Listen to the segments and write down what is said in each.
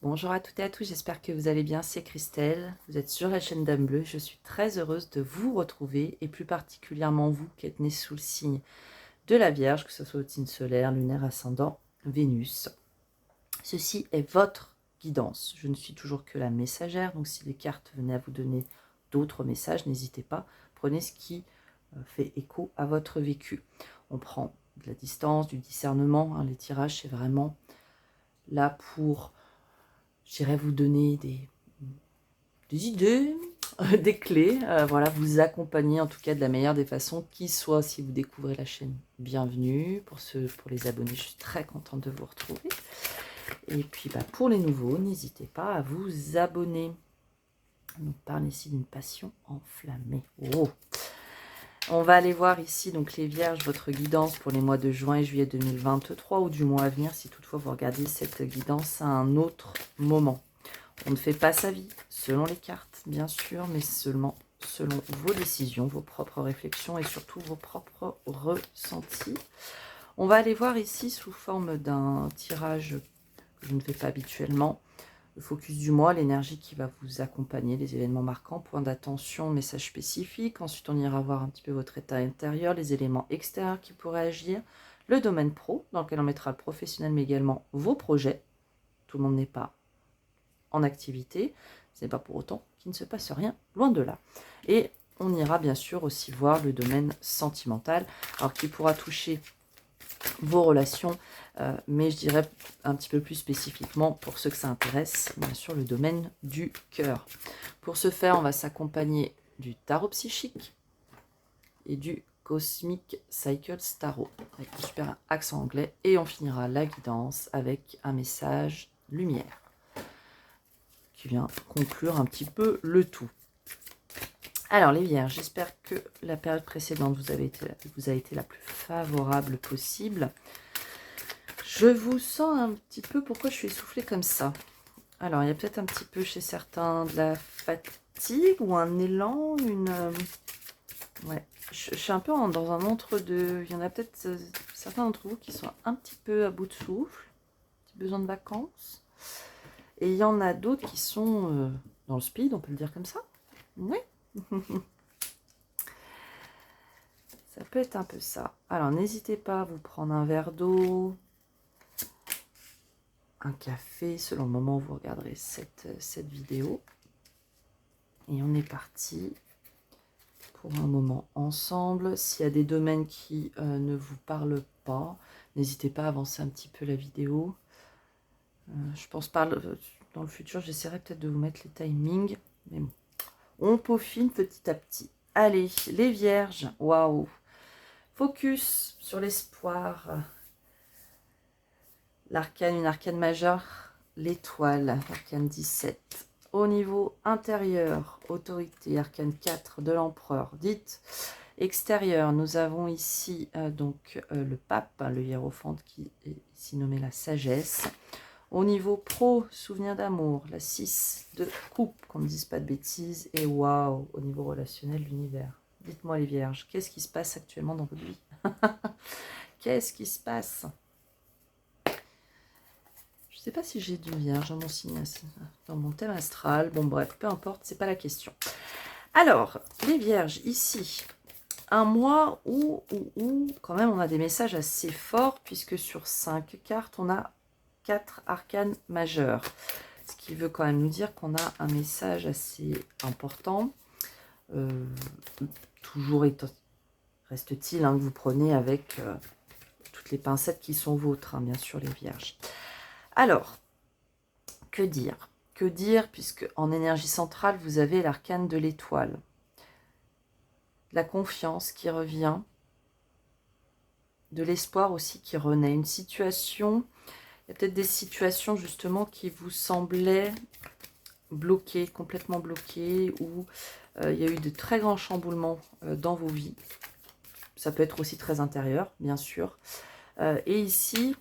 Bonjour à toutes et à tous, j'espère que vous allez bien, c'est Christelle, vous êtes sur la chaîne Dame Bleue, je suis très heureuse de vous retrouver et plus particulièrement vous qui êtes nés sous le signe de la Vierge, que ce soit au signe solaire, lunaire, ascendant, Vénus. Ceci est votre guidance, je ne suis toujours que la messagère, donc si les cartes venaient à vous donner d'autres messages, n'hésitez pas, prenez ce qui fait écho à votre vécu. On prend de la distance, du discernement, hein, les tirages c'est vraiment là pour... J'irai vous donner des idées, des clés, voilà, vous accompagner en tout cas de la meilleure des façons, qui soit, si vous découvrez la chaîne, bienvenue. Pour les abonnés, je suis très contente de vous retrouver. Et puis pour les nouveaux, n'hésitez pas à vous abonner. On nous parle ici d'une passion enflammée. Oh. On va aller voir ici, donc les Vierges, votre guidance pour les mois de juin et juillet 2023, ou du mois à venir, si toutefois vous regardez cette guidance à un autre moment. On ne fait pas sa vie selon les cartes, bien sûr, mais seulement selon vos décisions, vos propres réflexions et surtout vos propres ressentis. On va aller voir ici sous forme d'un tirage que je ne fais pas habituellement. Le focus du mois, l'énergie qui va vous accompagner, les événements marquants, points d'attention, messages spécifiques. Ensuite, on ira voir un petit peu votre état intérieur, les éléments extérieurs qui pourraient agir. Le domaine pro, dans lequel on mettra le professionnel, mais également vos projets. Tout le monde n'est pas en activité. Ce n'est pas pour autant qu'il ne se passe rien, loin de là. Et on ira bien sûr aussi voir le domaine sentimental, alors qui pourra toucher vos relations, mais je dirais un petit peu plus spécifiquement pour ceux que ça intéresse, bien sûr le domaine du cœur. Pour ce faire, on va s'accompagner du tarot psychique et du Cosmic Cycles Tarot, avec un super accent anglais, et on finira la guidance avec un message lumière, qui vient conclure un petit peu le tout. Alors les Vierges, j'espère que la période précédente vous a été la plus favorable possible. Je vous sens un petit peu, pourquoi je suis essoufflée comme ça? Alors il y a peut-être un petit peu chez certains de la fatigue ou un élan, ouais, je suis un peu dans un entre-deux. Il y en a peut-être certains d'entre vous qui sont un petit peu à bout de souffle, petit besoin de vacances. Et il y en a d'autres qui sont dans le speed, on peut le dire comme ça. Oui. Ça peut être un peu ça. Alors, n'hésitez pas à vous prendre un verre d'eau, un café, selon le moment où vous regarderez cette vidéo. Et on est parti pour un moment ensemble. S'il y a des domaines qui ne vous parlent pas, n'hésitez pas à avancer un petit peu la vidéo. Je pense dans le futur, j'essaierai peut-être de vous mettre les timings. Mais bon, on peaufine petit à petit. Allez, les Vierges, waouh! Focus sur l'espoir. L'arcane, une arcane majeure, l'étoile, l'arcane 17. Au niveau intérieur, autorité, arcane 4 de l'empereur. Dites extérieur, nous avons ici le pape, le hiérophant qui est ici nommé la sagesse. Au niveau pro, souvenir d'amour, la 6 de coupe, qu'on ne dise pas de bêtises. Et waouh, au niveau relationnel, l'univers. Dites-moi les Vierges, qu'est-ce qui se passe actuellement dans votre vie? Qu'est-ce qui se passe? Je ne sais pas si j'ai du Vierge dans mon signe, dans mon thème astral. Bon bref, peu importe, c'est pas la question. Alors, les Vierges, ici, un mois où quand même on a des messages assez forts, puisque sur 5 cartes, on a 4 arcanes majeures. Ce qui veut quand même nous dire qu'on a un message assez important. Toujours reste-t-il que vous prenez avec toutes les pincettes qui sont vôtres, hein, bien sûr les Vierges. Alors, que dire? Que dire, puisque en énergie centrale, vous avez l'arcane de l'étoile. La confiance qui revient, de l'espoir aussi qui renaît. Une situation, il y a peut-être des situations justement qui vous semblaient bloquées, complètement bloquées, où il y a eu de très grands chamboulements dans vos vies. Ça peut être aussi très intérieur, bien sûr. Et ici,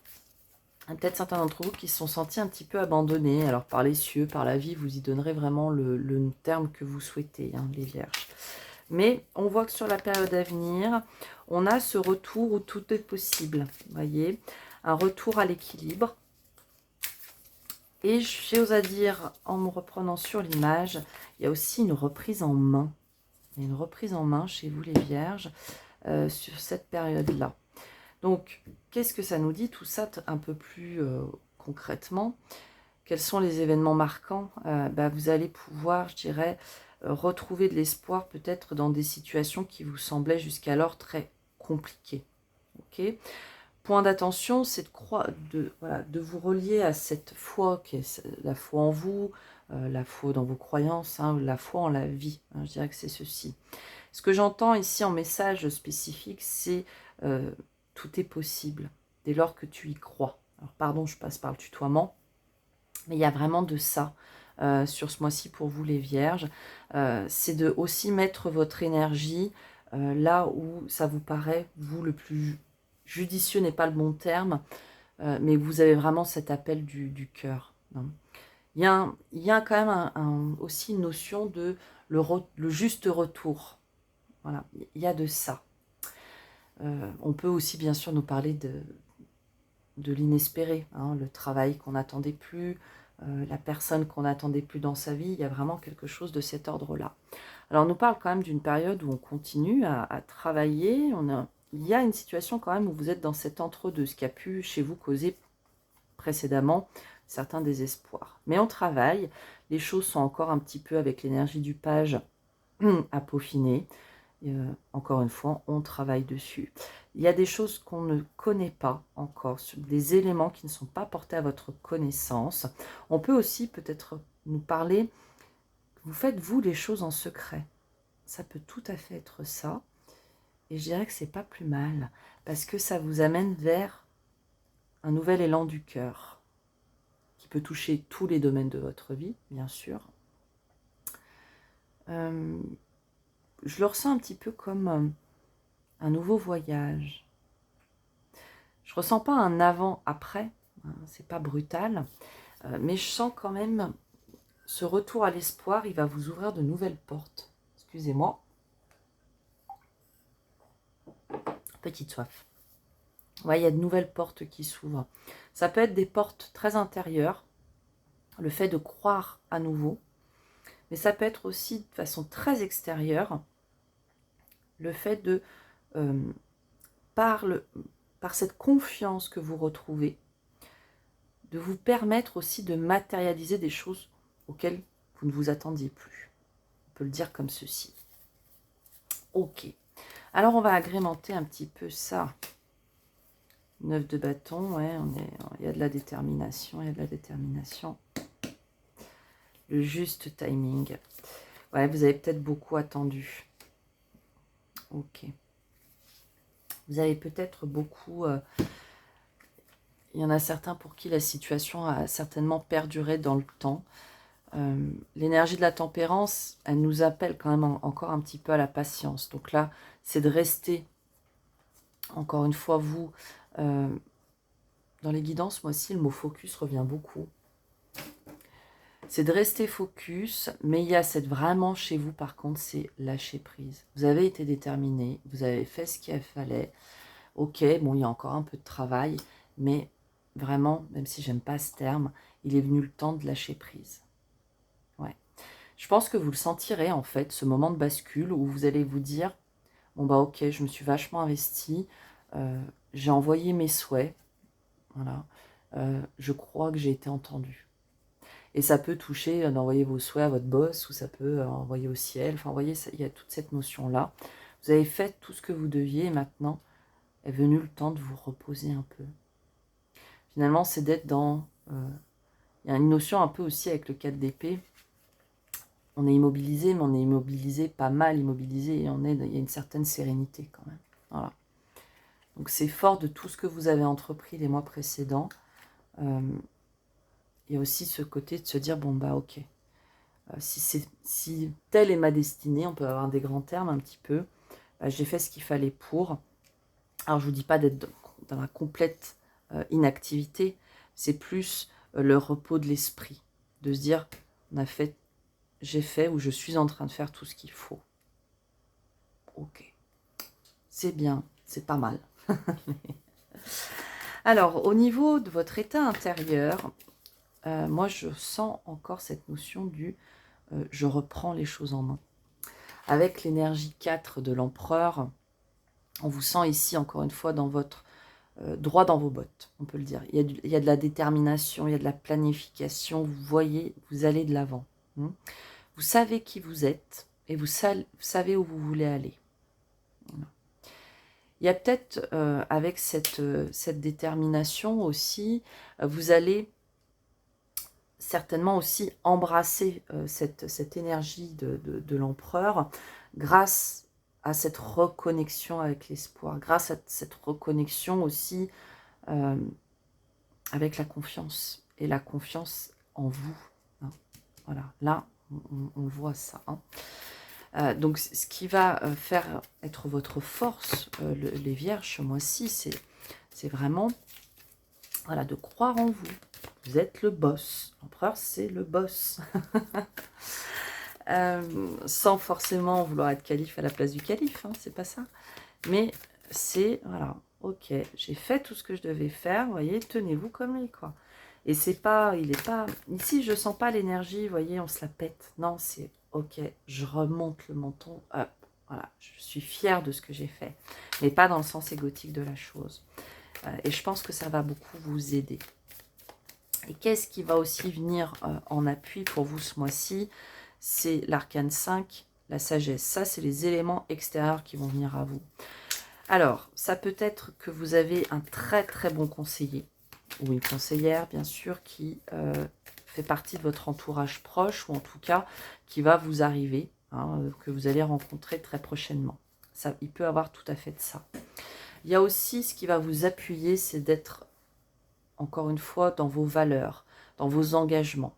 peut-être certains d'entre vous qui se sont sentis un petit peu abandonnés, alors par les cieux, par la vie, vous y donnerez vraiment le terme que vous souhaitez, hein, les Vierges. Mais on voit que sur la période à venir, on a ce retour où tout est possible, voyez, un retour à l'équilibre. Et j'ose à dire, en me reprenant sur l'image, il y a aussi une reprise en main. Il y a une reprise en main chez vous les Vierges sur cette période-là. Donc, qu'est-ce que ça nous dit tout ça un peu plus concrètement? Quels sont les événements marquants? Vous allez pouvoir, je dirais, retrouver de l'espoir peut-être dans des situations qui vous semblaient jusqu'alors très compliquées. Ok. Point d'attention, c'est de vous relier à cette foi qui est la foi en vous, la foi dans vos croyances, hein, la foi en la vie. Hein, je dirais que c'est ceci. Ce que j'entends ici en message spécifique, c'est tout est possible dès lors que tu y crois. Alors pardon, je passe par le tutoiement, mais il y a vraiment de ça sur ce mois-ci pour vous les Vierges. C'est de aussi mettre votre énergie là où ça vous paraît, vous, le plus judicieux n'est pas le bon terme, mais vous avez vraiment cet appel du cœur. Hein. Il y a quand même aussi une notion de le juste retour. Voilà, il y a de ça. On peut aussi bien sûr nous parler de l'inespéré, hein, le travail qu'on n'attendait plus, la personne qu'on n'attendait plus dans sa vie. Il y a vraiment quelque chose de cet ordre-là. Alors on nous parle quand même d'une période où on continue à travailler. Il y a une situation quand même où vous êtes dans cet entre-deux, ce qui a pu chez vous causer précédemment certains désespoirs. Mais on travaille, les choses sont encore un petit peu avec l'énergie du page à peaufiner. Encore une fois, on travaille dessus. Il y a des choses qu'on ne connaît pas encore, des éléments qui ne sont pas portés à votre connaissance. On peut aussi peut-être nous parler, vous faites vous les choses en secret. Ça peut tout à fait être ça. Et je dirais que c'est pas plus mal, parce que ça vous amène vers un nouvel élan du cœur, qui peut toucher tous les domaines de votre vie, bien sûr. Je le ressens un petit peu comme un nouveau voyage. Je ressens pas un avant-après, hein, c'est pas brutal, mais je sens quand même ce retour à l'espoir, il va vous ouvrir de nouvelles portes. Excusez-moi. Petite soif. Ouais, il y a de nouvelles portes qui s'ouvrent. Ça peut être des portes très intérieures, le fait de croire à nouveau, mais ça peut être aussi de façon très extérieure, le fait de, par cette confiance que vous retrouvez, de vous permettre aussi de matérialiser des choses auxquelles vous ne vous attendiez plus. On peut le dire comme ceci. Ok. Alors, on va agrémenter un petit peu ça. 9 de bâton, ouais, il y a de la détermination, il y a de la détermination. Le juste timing. Ouais, vous avez peut-être beaucoup attendu. Ok. Vous avez peut-être beaucoup... il y en a certains pour qui la situation a certainement perduré dans le temps. L'énergie de la tempérance, elle nous appelle quand même encore un petit peu à la patience. Donc là, c'est de rester, encore une fois, vous, dans les guidances, moi aussi, le mot focus revient beaucoup. C'est de rester focus, mais il y a vraiment chez vous, par contre, c'est lâcher prise. Vous avez été déterminé, vous avez fait ce qu'il fallait. Ok, bon, il y a encore un peu de travail, mais vraiment, même si j'aime pas ce terme, il est venu le temps de lâcher prise. Ouais. Je pense que vous le sentirez, en fait, ce moment de bascule où vous allez vous dire, bon bah ok, je me suis vachement investie, j'ai envoyé mes souhaits, voilà, je crois que j'ai été entendue. Et ça peut toucher d'envoyer vos souhaits à votre boss, ou ça peut envoyer au ciel. Enfin, vous voyez, il y a toute cette notion-là. Vous avez fait tout ce que vous deviez, et maintenant est venu le temps de vous reposer un peu. Finalement, c'est d'être dans... il y a une notion un peu aussi avec le 4 d'épée. On est immobilisé, mais on est immobilisé, pas mal immobilisé, et il y a une certaine sérénité quand même. Voilà. Donc c'est fort de tout ce que vous avez entrepris les mois précédents. Il y a aussi ce côté de se dire, bon bah ok, si telle est ma destinée, on peut avoir des grands termes un petit peu, j'ai fait ce qu'il fallait pour. Alors je ne vous dis pas d'être dans la complète inactivité, c'est plus le repos de l'esprit, de se dire, j'ai fait ou je suis en train de faire tout ce qu'il faut. Ok, c'est bien, c'est pas mal. Alors, au niveau de votre état intérieur, moi je sens encore cette notion du je reprends les choses en main. Avec l'énergie 4 de l'empereur, on vous sent ici encore une fois dans votre droit dans vos bottes, on peut le dire. Il y a de la détermination, il y a de la planification, vous voyez, vous allez de l'avant. Vous savez qui vous êtes et vous savez où vous voulez aller. Voilà. Il y a peut-être avec cette détermination aussi, vous allez certainement aussi embrasser cette énergie de l'empereur grâce à cette reconnexion avec l'espoir, grâce à cette reconnexion aussi avec la confiance et la confiance en vous. Hein. Voilà, là, on voit ça. Hein. Donc, ce qui va faire être votre force, les vierges, ce mois-ci, c'est vraiment voilà, de croire en vous. Vous êtes le boss. L'empereur, c'est le boss. Sans forcément vouloir être calife à la place du calife, hein, c'est pas ça. Mais c'est, voilà, ok, j'ai fait tout ce que je devais faire, vous voyez, tenez-vous comme lui, quoi. Et c'est pas, il est pas, ici je sens pas l'énergie, vous voyez, on se la pète. Non, c'est ok, je remonte le menton, hop, voilà, je suis fière de ce que j'ai fait. Mais pas dans le sens égotique de la chose. Et je pense que ça va beaucoup vous aider. Et qu'est-ce qui va aussi venir en appui pour vous ce mois-ci? C'est l'arcane 5, la sagesse. Ça, c'est les éléments extérieurs qui vont venir à vous. Alors, ça peut être que vous avez un très très bon conseiller, ou une conseillère, bien sûr, qui fait partie de votre entourage proche, ou en tout cas, qui va vous arriver, hein, que vous allez rencontrer très prochainement. Ça, il peut avoir tout à fait de ça. Il y a aussi ce qui va vous appuyer, c'est d'être, encore une fois, dans vos valeurs, dans vos engagements.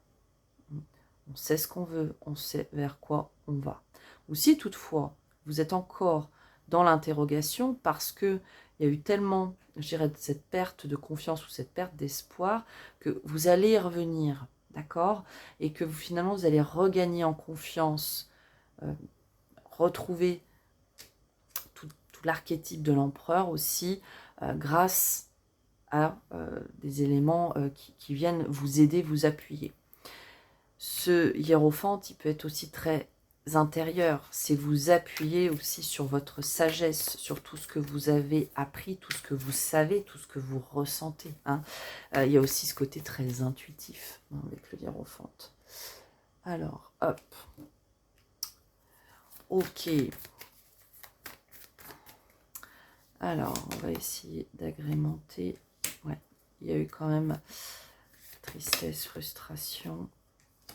On sait ce qu'on veut, on sait vers quoi on va. Ou si toutefois, vous êtes encore dans l'interrogation parce qu'il y a eu tellement, je dirais, cette perte de confiance ou cette perte d'espoir que vous allez y revenir, d'accord? Et que finalement, vous allez regagner en confiance, retrouver tout l'archétype de l'empereur aussi, grâce à des éléments qui viennent vous aider, vous appuyer. Ce hiérophante, il peut être aussi très intérieur. C'est vous appuyer aussi sur votre sagesse, sur tout ce que vous avez appris, tout ce que vous savez, tout ce que vous ressentez. Hein. Il y a aussi ce côté très intuitif hein, avec le hiérophante. Alors, hop. Ok. Alors, on va essayer d'agrémenter. Ouais, il y a eu quand même tristesse, frustration.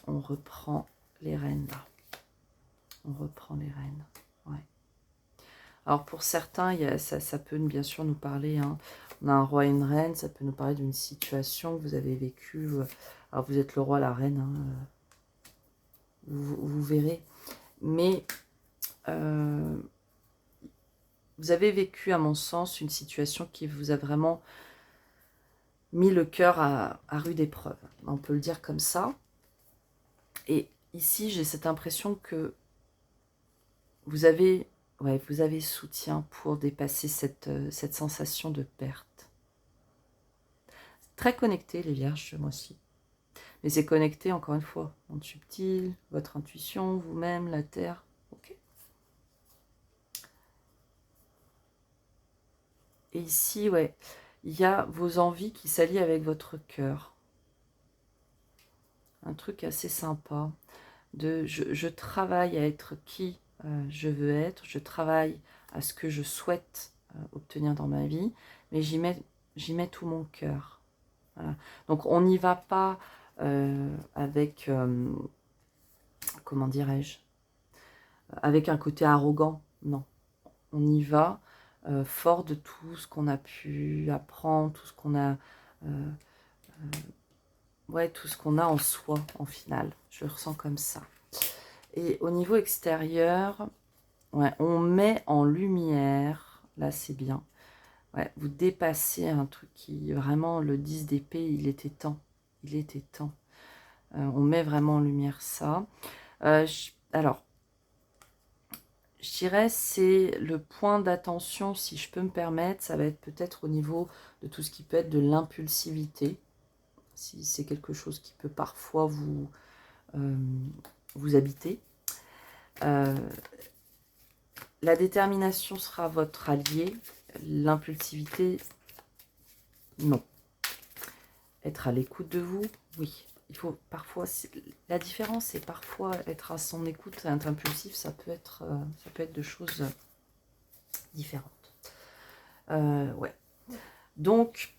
On reprend les rênes là. On reprend les rênes. Ouais. Alors pour certains, ça peut bien sûr nous parler. Hein. On a un roi et une reine. Ça peut nous parler d'une situation que vous avez vécue. Alors vous êtes le roi, la reine. Hein, vous verrez. Mais vous avez vécu, à mon sens, une situation qui vous a vraiment mis le cœur à rude épreuve. On peut le dire comme ça. Et ici, j'ai cette impression que vous avez soutien pour dépasser cette sensation de perte. Très connecté, les vierges, ce mois-ci. Mais c'est connecté, encore une fois, monde subtil, votre intuition, vous-même, la terre. Ok. Et ici, ouais, il y a vos envies qui s'allient avec votre cœur. Un truc assez sympa. Je travaille à être qui je veux être, je travaille à ce que je souhaite obtenir dans ma vie, mais j'y mets tout mon cœur. Voilà. Donc on n'y va pas avec, comment dirais-je, avec un côté arrogant, non. On y va fort de tout ce qu'on a pu apprendre, tout ce qu'on a... ouais, tout ce qu'on a en soi, en final. Je le ressens comme ça. Et au niveau extérieur, ouais, on met en lumière, là c'est bien, ouais, vous dépassez un truc qui, vraiment, le 10 d'épée, il était temps. Il était temps. On met vraiment en lumière ça. Alors, je dirais c'est le point d'attention, si je peux me permettre, ça va être peut-être au niveau de tout ce qui peut être de l'impulsivité. si c'est quelque chose qui peut parfois vous habiter. La détermination sera votre allié, l'impulsivité, non. Être à l'écoute de vous, oui. Il faut parfois, la différence, c'est parfois être à son écoute, être impulsif, ça peut être deux choses différentes. Ouais. Donc,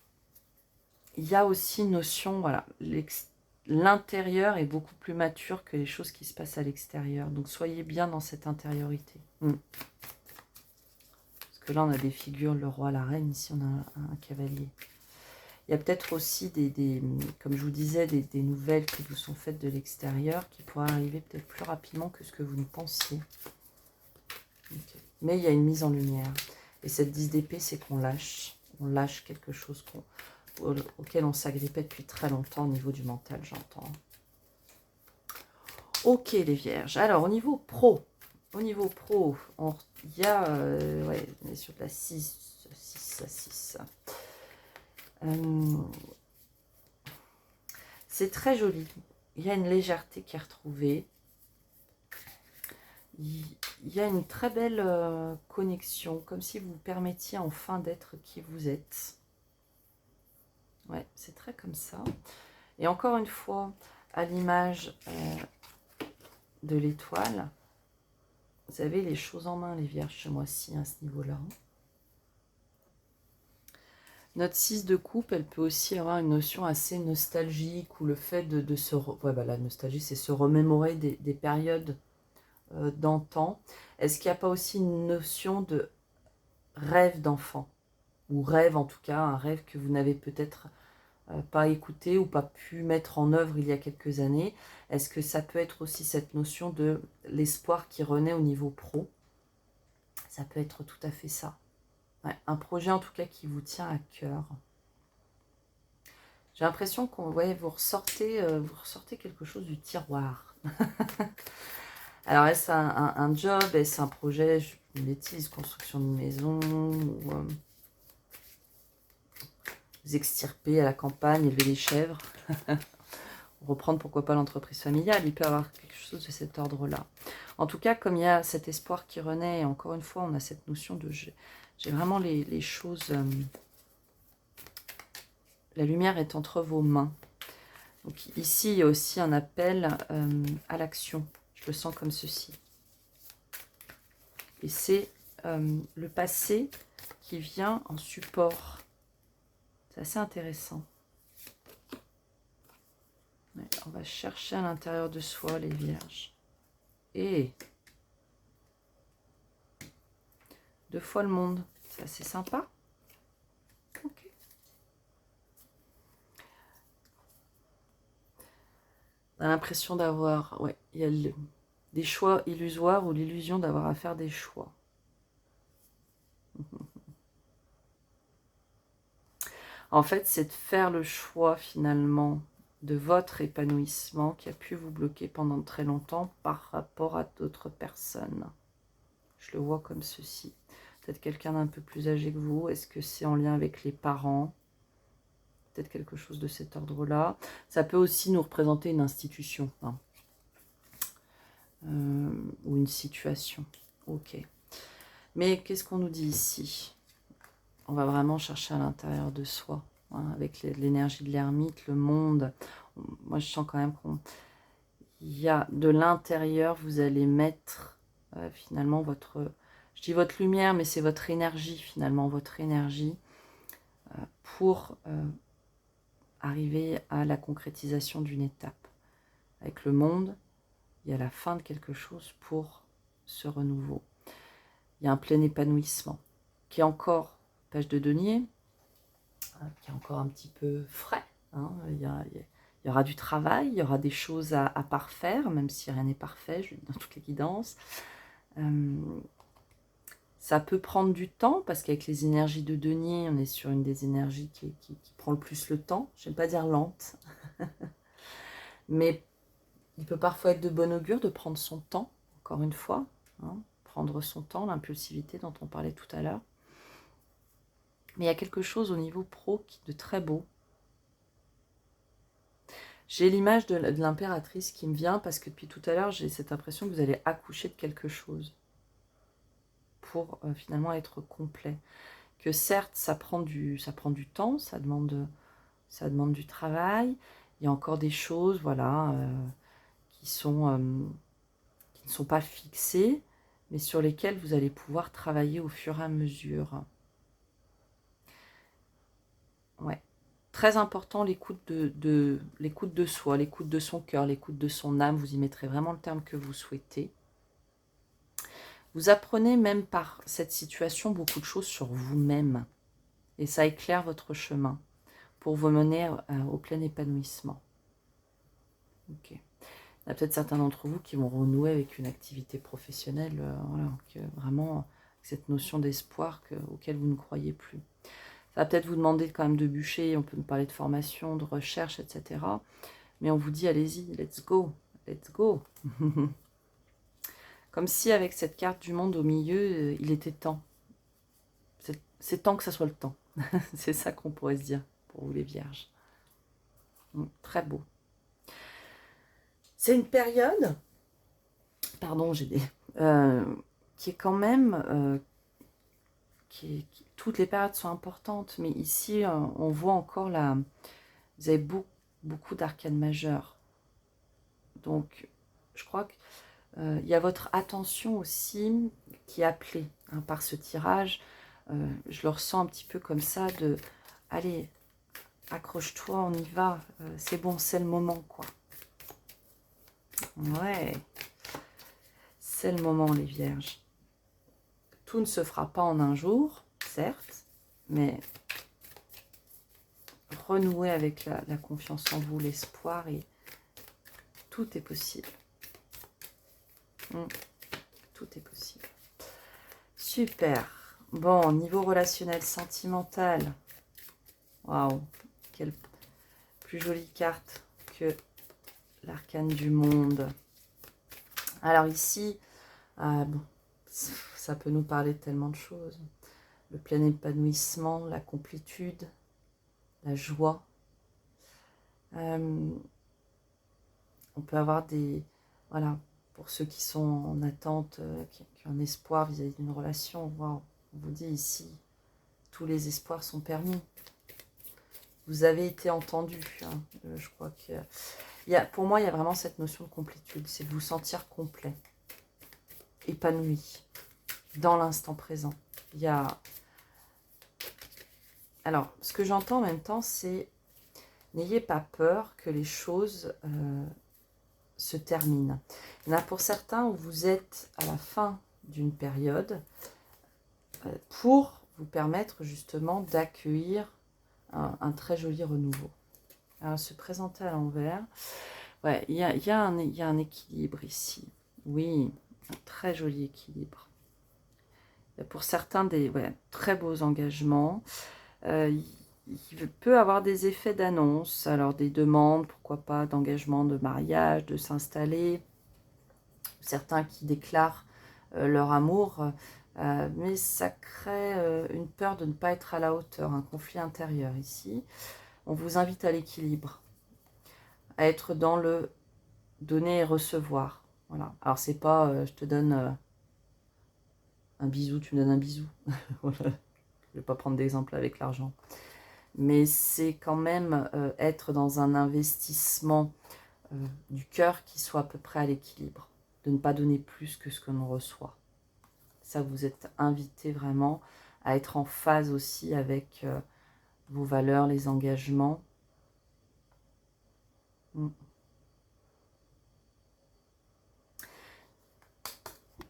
il y a aussi une notion, voilà, l'intérieur est beaucoup plus mature que les choses qui se passent à l'extérieur. Donc, soyez bien dans cette intériorité. Parce que là, on a des figures, le roi, la reine. Ici, on a un cavalier. Il y a peut-être aussi, comme je vous disais, des nouvelles qui vous sont faites de l'extérieur qui pourraient arriver peut-être plus rapidement que ce que vous ne pensiez. Okay. Mais il y a une mise en lumière. Et cette 10 d'épée, c'est qu'on lâche. On lâche quelque chose auquel on s'agrippait depuis très longtemps au niveau du mental, j'entends. Ok, les vierges. Alors, au niveau pro, il y a, ouais, on est sur de la 6 à 6. C'est très joli. Il y a une légèreté qui est retrouvée. Il y a une très belle connexion, comme si vous vous permettiez enfin d'être qui vous êtes. Ouais, c'est très comme ça. Et encore une fois, à l'image de l'étoile, vous avez les choses en main, les vierges, ce mois-ci, à ce niveau-là. Notre 6 de coupe, elle peut aussi avoir une notion assez nostalgique, ou le fait de se... Ouais, bah, la nostalgie, c'est se remémorer des périodes d'antan. Est-ce qu'il n'y a pas aussi une notion de rêve d'enfant? Ou rêve, en tout cas, un rêve que vous n'avez peut-être pas écouté ou pas pu mettre en œuvre il y a quelques années. Est-ce que ça peut être aussi cette notion de l'espoir qui renaît au niveau pro? Ça peut être tout à fait ça. Ouais, un projet en tout cas qui vous tient à cœur. J'ai l'impression qu'on vous ressortez quelque chose du tiroir. Alors est-ce un job, est-ce un projet, une bêtise, construction de maison, ou, vous extirper à la campagne, élever des chèvres, reprendre pourquoi pas l'entreprise familiale, il peut y avoir quelque chose de cet ordre-là. En tout cas, comme il y a cet espoir qui renaît, et encore une fois, on a cette notion de... J'ai vraiment les choses... la lumière est entre vos mains. Donc ici, il y a aussi un appel à l'action. Je le sens comme ceci. Et c'est le passé qui vient en support. C'est assez intéressant. Ouais, on va chercher à l'intérieur de soi, les vierges. Et 2 fois le monde. C'est assez sympa. Ok. On a l'impression d'avoir... Ouais, il y a des choix illusoires ou l'illusion d'avoir à faire des choix. En fait, c'est de faire le choix finalement de votre épanouissement qui a pu vous bloquer pendant très longtemps par rapport à d'autres personnes. Je le vois comme ceci. Peut-être quelqu'un d'un peu plus âgé que vous. Est-ce que c'est en lien avec les parents? Peut-être quelque chose de cet ordre-là. Ça peut aussi nous représenter une institution, hein. Ou une situation. Ok. Mais qu'est-ce qu'on nous dit ici? On va vraiment chercher à l'intérieur de soi, hein, avec l'énergie de l'ermite, le monde. Moi, je sens quand même qu'il y a de l'intérieur, vous allez mettre finalement votre... Je dis votre lumière, mais c'est votre énergie finalement, votre énergie pour arriver à la concrétisation d'une étape. Avec le monde, il y a la fin de quelque chose pour ce renouveau. Il y a un plein épanouissement qui est encore, page de denier, qui est encore un petit peu frais. Hein. Il y aura du travail, il y aura des choses à parfaire, même si rien n'est parfait, je le dis dans toutes les guidances. Ça peut prendre du temps, parce qu'avec les énergies de denier, on est sur une des énergies qui prend le plus le temps. Je n'aime pas dire lente. Mais il peut parfois être de bon augure de prendre son temps, encore une fois. Hein, prendre son temps, l'impulsivité dont on parlait tout à l'heure. Mais il y a quelque chose au niveau pro de très beau. J'ai l'image de l'impératrice qui me vient parce que depuis tout à l'heure, j'ai cette impression que vous allez accoucher de quelque chose pour finalement être complet. Que certes, ça prend du temps, ça demande du travail. Il y a encore des choses, voilà, qui ne sont pas fixées, mais sur lesquelles vous allez pouvoir travailler au fur et à mesure. Ouais. Très important, l'écoute l'écoute de soi, l'écoute de son cœur, l'écoute de son âme. Vous y mettrez vraiment le terme que vous souhaitez. Vous apprenez même par cette situation beaucoup de choses sur vous-même. Et ça éclaire votre chemin pour vous mener au plein épanouissement. Ok. Il y a peut-être certains d'entre vous qui vont renouer avec une activité professionnelle, voilà, vraiment cette notion d'espoir auquel vous ne croyez plus. Ça va peut-être vous demander quand même de bûcher, on peut nous parler de formation, de recherche, etc. Mais on vous dit, allez-y, let's go, let's go. Comme si avec cette carte du monde au milieu, il était temps. C'est temps que ça soit le temps. C'est ça qu'on pourrait se dire pour vous les vierges. Très beau. C'est une période, pardon, j'ai des... qui est quand même... toutes les périodes sont importantes, mais ici, on voit encore la... Vous avez beaucoup d'arcanes majeures. Donc, je crois qu'il y a votre attention aussi qui est appelée hein, par ce tirage. Je le ressens un petit peu comme ça de... Allez, accroche-toi, on y va. C'est bon, c'est le moment, quoi. Ouais. C'est le moment, les vierges. Tout ne se fera pas en un jour, certes, mais renouer avec la confiance en vous, l'espoir, et tout est possible. Tout est possible. Super. Bon, niveau relationnel, sentimental. Waouh, quelle plus jolie carte que l'arcane du monde. Alors ici, bon, ça peut nous parler de tellement de choses. Le plein épanouissement, la complétude, la joie. On peut avoir des... Voilà, pour ceux qui sont en attente, qui ont un espoir vis-à-vis d'une relation, wow, on vous dit ici, tous les espoirs sont permis. Vous avez été entendu. Hein. Je crois que... pour moi, il y a vraiment cette notion de complétude. C'est de vous sentir complet, épanoui, dans l'instant présent. Il y a... Alors, ce que j'entends en même temps, c'est... N'ayez pas peur que les choses se terminent. Il y en a pour certains où vous êtes à la fin d'une période pour vous permettre justement d'accueillir un très joli renouveau. Alors, se présenter à l'envers. Ouais, il y a un équilibre ici. Oui, un très joli équilibre. Il y a pour certains des très beaux engagements. Il peut avoir des effets d'annonce, alors des demandes, pourquoi pas, d'engagement, de mariage, de s'installer. Certains qui déclarent leur amour, mais ça crée une peur de ne pas être à la hauteur, un conflit intérieur ici. On vous invite à l'équilibre, à être dans le donner et recevoir. Voilà. Alors c'est pas je te donne un bisou, tu me donnes un bisou. Voilà. Je ne vais pas prendre d'exemple avec l'argent. Mais c'est quand même être dans un investissement du cœur qui soit à peu près à l'équilibre. De ne pas donner plus que ce que l'on reçoit. Ça, vous êtes invité vraiment à être en phase aussi avec vos valeurs, les engagements. Il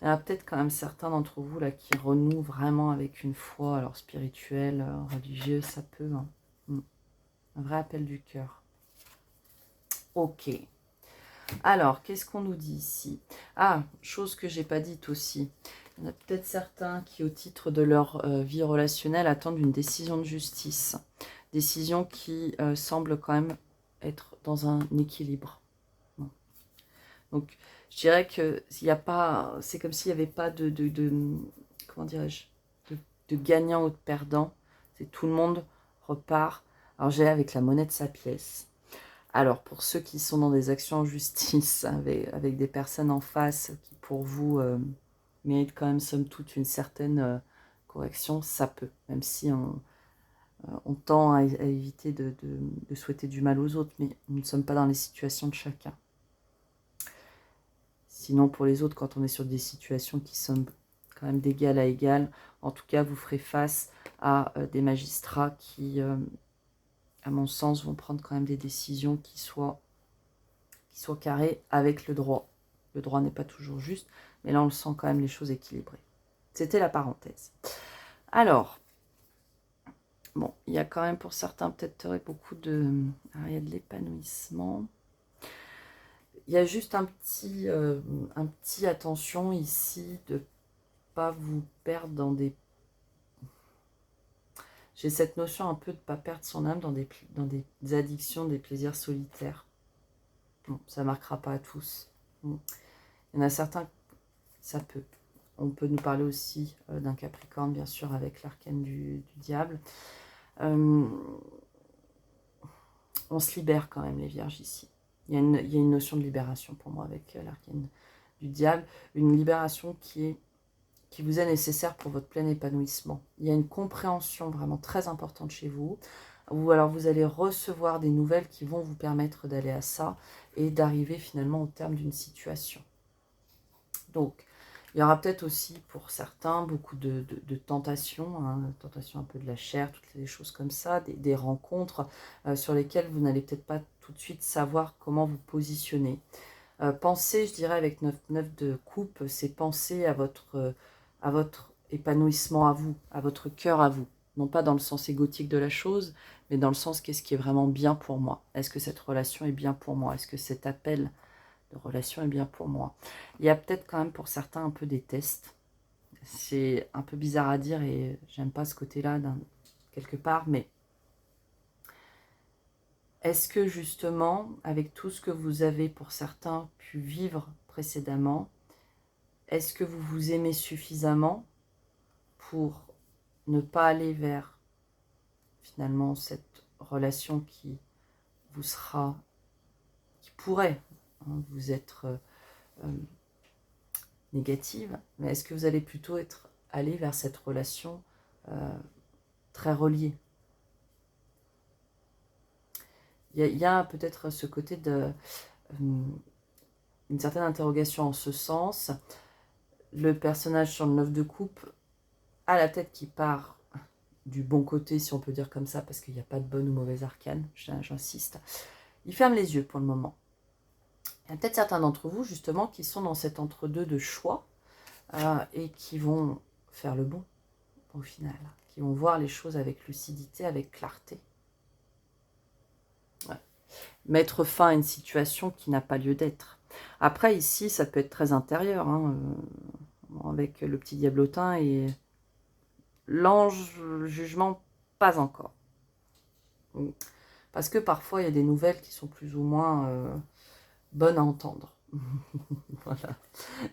y a peut-être quand même certains d'entre vous là qui renouent vraiment avec une foi, alors spirituelle, religieuse, ça peut. Hein. Un vrai appel du cœur. Ok. Alors, qu'est-ce qu'on nous dit ici? Ah, chose que j'ai pas dite aussi. Il y en a peut-être certains qui, au titre de leur vie relationnelle, attendent une décision de justice. Décision qui semble quand même être dans un équilibre. Donc, je dirais que s'il n'y a pas, c'est comme s'il n'y avait pas de comment dirais-je, de gagnant ou de perdant. C'est tout le monde repart. Alors, j'ai avec la monnaie de sa pièce. Alors, pour ceux qui sont dans des actions en justice, avec des personnes en face qui, pour vous, méritent quand même, somme toute, une certaine correction, ça peut. Même si on tend à éviter de souhaiter du mal aux autres, mais nous ne sommes pas dans les situations de chacun. Sinon, pour les autres, quand on est sur des situations qui sont quand même d'égal à égal, en tout cas, vous ferez face à des magistrats qui, à mon sens, vont prendre quand même des décisions qui soient carrées avec le droit. Le droit n'est pas toujours juste, mais là, on le sent quand même les choses équilibrées. C'était la parenthèse. Alors, bon, il y a quand même pour certains peut-être beaucoup de... Alors, il y a de l'épanouissement. Il y a juste un petit attention ici de ne pas vous perdre dans des... J'ai cette notion un peu de ne pas perdre son âme dans des addictions, des plaisirs solitaires. Bon, ça ne marquera pas à tous. Bon. Il y en a certains, ça peut. On peut nous parler aussi d'un Capricorne, bien sûr, avec l'arcane du diable. On se libère quand même, les Vierges, ici. Il y a une notion de libération pour moi avec l'arcane du diable. Une libération qui vous est nécessaire pour votre plein épanouissement. Il y a une compréhension vraiment très importante chez vous. Ou alors vous allez recevoir des nouvelles qui vont vous permettre d'aller à ça et d'arriver finalement au terme d'une situation. Donc, il y aura peut-être aussi pour certains beaucoup de tentations, hein, tentations un peu de la chair, toutes les choses comme ça, des rencontres sur lesquelles vous n'allez peut-être pas tout de suite savoir comment vous positionner. Penser, je dirais, avec 9 de coupe, c'est penser à votre épanouissement à vous, à votre cœur à vous. Non pas dans le sens égotique de la chose, mais dans le sens qu'est-ce qui est vraiment bien pour moi. Est-ce que cette relation est bien pour moi? Est-ce que cet appel de relation est bien pour moi? Il y a peut-être quand même pour certains un peu des tests. C'est un peu bizarre à dire et j'aime pas ce côté-là quelque part, mais est-ce que justement, avec tout ce que vous avez pour certains pu vivre précédemment, est-ce que vous vous aimez suffisamment pour ne pas aller vers finalement cette relation qui vous sera, qui pourrait vous être négative, mais est-ce que vous allez plutôt aller vers cette relation très reliée? Il y a peut-être ce côté de une certaine interrogation en ce sens. Le personnage sur le 9 de coupe a la tête qui part du bon côté, si on peut dire comme ça, parce qu'il n'y a pas de bonne ou mauvaise arcane, j'insiste. Il ferme les yeux pour le moment. Il y a peut-être certains d'entre vous, justement, qui sont dans cet entre-deux de choix et qui vont faire le bon, au final, qui vont voir les choses avec lucidité, avec clarté. Ouais. Mettre fin à une situation qui n'a pas lieu d'être. Après, ici, ça peut être très intérieur, hein, avec le petit diablotin et l'ange jugement, pas encore. Parce que parfois, il y a des nouvelles qui sont plus ou moins bonnes à entendre. Voilà,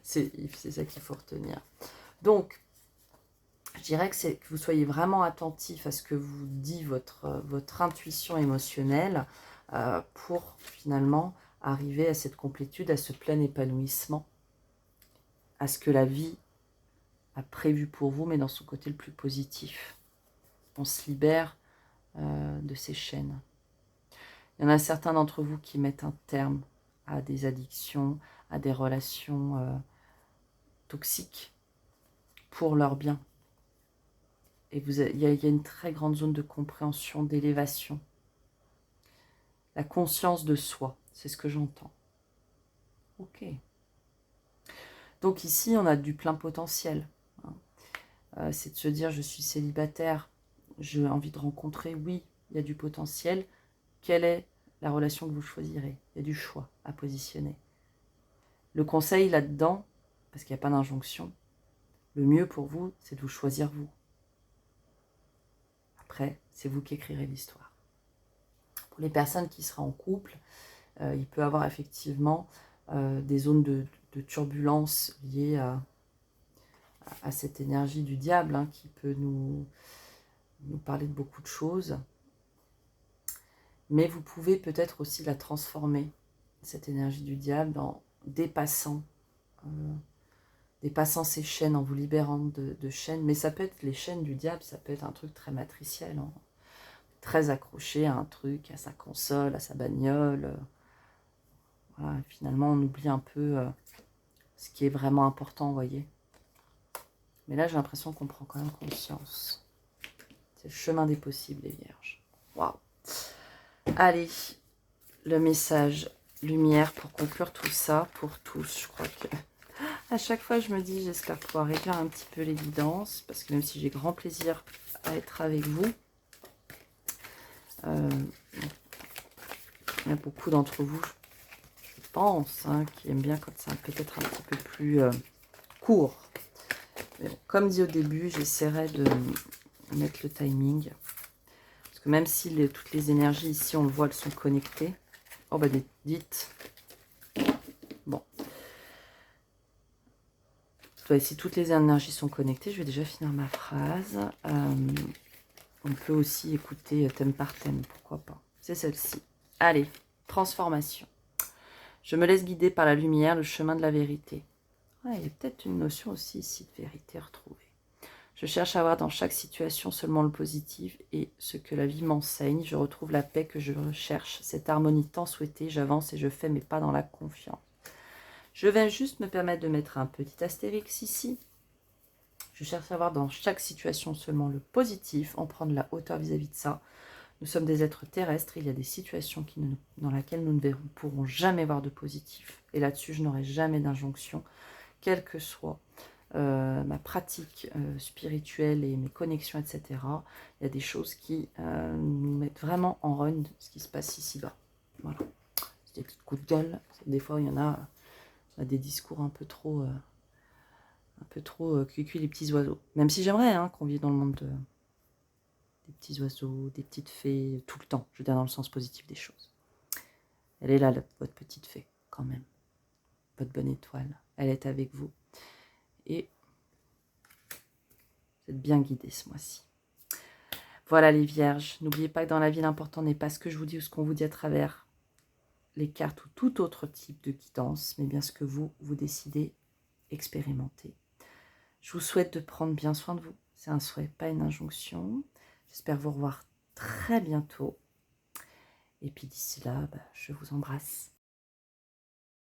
c'est ça qu'il faut retenir. Donc, je dirais que vous soyez vraiment attentif à ce que vous dit votre intuition émotionnelle pour finalement arriver à cette complétude, à ce plein épanouissement, à ce que la vie a prévu pour vous, mais dans son côté le plus positif. On se libère de ces chaînes. Il y en a certains d'entre vous qui mettent un terme à des addictions, à des relations toxiques pour leur bien. Et il y a une très grande zone de compréhension, d'élévation. La conscience de soi, c'est ce que j'entends. Ok. Donc ici, on a du plein potentiel. C'est de se dire, je suis célibataire, j'ai envie de rencontrer, oui, il y a du potentiel. Quelle est la relation que vous choisirez? Il y a du choix à positionner. Le conseil là-dedans, parce qu'il n'y a pas d'injonction, le mieux pour vous, c'est de vous choisir vous. Après, c'est vous qui écrirez l'histoire. Pour les personnes qui seraient en couple, il peut y avoir effectivement des zones de turbulence liées à cette énergie du diable qui peut nous parler de beaucoup de choses. Mais vous pouvez peut-être aussi la transformer, cette énergie du diable, en dépassant ces chaînes, en vous libérant de chaînes. Mais ça peut être les chaînes du diable, ça peut être un truc très matriciel, hein, très accroché à un truc, à sa console, à sa bagnole. Voilà, finalement, on oublie un peu ce qui est vraiment important, vous voyez. Mais là, j'ai l'impression qu'on prend quand même conscience. C'est le chemin des possibles, les vierges. Waouh! Allez, le message lumière pour conclure tout ça, pour tous. Je crois que à chaque fois, je me dis, j'espère pouvoir réduire un petit peu l'évidence, parce que même si j'ai grand plaisir à être avec vous, il y a beaucoup d'entre vous, je pense, hein, qui aiment bien quand c'est peut-être un petit peu plus court. Mais bon, comme dit au début, j'essaierai de mettre le timing. Parce que même si toutes les énergies ici, on le voit, elles sont connectées. Oh bah dites. Bon. Si toutes les énergies sont connectées, je vais déjà finir ma phrase. On peut aussi écouter thème par thème, pourquoi pas. C'est celle-ci. Allez, transformation. Je me laisse guider par la lumière, le chemin de la vérité. Ouais, il y a peut-être une notion aussi ici de vérité retrouvée. Je cherche à voir dans chaque situation seulement le positif et ce que la vie m'enseigne. Je retrouve la paix que je recherche, cette harmonie tant souhaitée. J'avance et je fais mes pas dans la confiance. Je vais juste me permettre de mettre un petit astérix ici. Je cherche à voir dans chaque situation seulement le positif, en prendre la hauteur vis-à-vis de ça. Nous sommes des êtres terrestres, il y a des situations dans lesquelles nous ne pourrons jamais voir de positif. Et là-dessus, je n'aurai jamais d'injonction, quelle que soit ma pratique spirituelle et mes connexions, etc. Il y a des choses qui nous mettent vraiment en run ce qui se passe ici-bas. Voilà. C'est des petits coups de gueule. Des fois, il y en a des discours un peu trop cuicui les petits oiseaux. Même si j'aimerais qu'on vive dans le monde des petits oiseaux, des petites fées, tout le temps. Je veux dire dans le sens positif des choses. Elle est là, votre petite fée, quand même. Votre bonne étoile. Elle est avec vous. Et vous êtes bien guidés ce mois-ci. Voilà les vierges. N'oubliez pas que dans la vie, l'important n'est pas ce que je vous dis ou ce qu'on vous dit à travers les cartes ou tout autre type de guidance, mais bien ce que vous décidez, expérimenter. Je vous souhaite de prendre bien soin de vous. C'est un souhait, pas une injonction. J'espère vous revoir très bientôt. Et puis d'ici là, je vous embrasse.